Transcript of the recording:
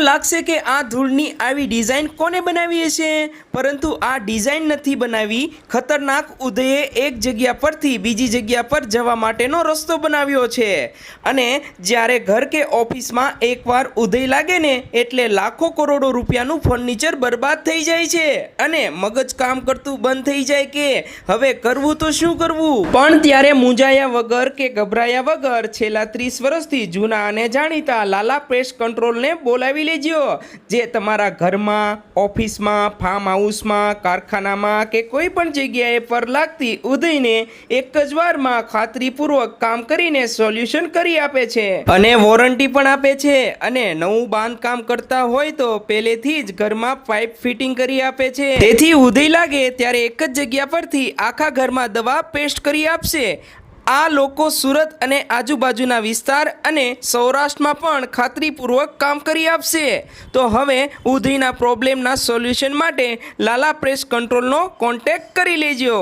લાગશે કે આ ધૂળની આવી ડિઝાઇન કોને બનાવી હશે, પરંતુ આ ડિઝાઇન નથી બનાવી. ખતરનાક ઉદયે એક જગ્યા પરથી બીજી જગ્યા પર જવા માટેનો રસ્તો બનાવ્યો છે. અને જ્યારે ઘર કે ઓફિસમાં એકવાર ઉદય લાગે ને એટલે લાખો કરોડો રૂપિયાનું ફર્નિચર બરબાદ થઈ જાય છે અને મગજ કામ કરતું બંધ થઈ જાય કે હવે કરવું તો શું કરવું. પણ ત્યારે મૂંઝાયા વગર કે ગભરાયા વગર છેલ્લા 30 વર્ષથી જૂના અને જાણીતા લાલા પેસ્ટ કંટ્રોલને બોલાવી લેજો, જે તમારા ઘરમાં, ઓફિસમાં, ફાર્મ હાઉસમાં, કારખાનામાં કે કોઈ પણ જગ્યાએ પર લાગતી ઉધઈને એક જ વારમાં ખાતરીપૂર્વક કામ કરીને સોલ્યુશન કરી આપે છે અને વોરંટી પણ આપે છે. અને નવું બાંધકામ કરતા હોય તો પહેલેથી જ ઘરમાં પાઇપ ફિટિંગ કરી આપે છે. તેથી ઉધઈ લાગે ત્યારે એક જ જગ્યા પરથી આખા ઘરમાં દવા પેસ્ટ કરી આપશે. આ લોકો સુરત અને આજુબાજુના વિસ્તાર અને સૌરાષ્ટ્રમાં પણ ખાતરીપૂર્વક કામ કરી આપશે. તો હવે ઉધઈના પ્રોબ્લેમના સોલ્યુશન માટે લાલા પેસ્ટ કંટ્રોલનો કોન્ટેક્ટ કરી લેજો.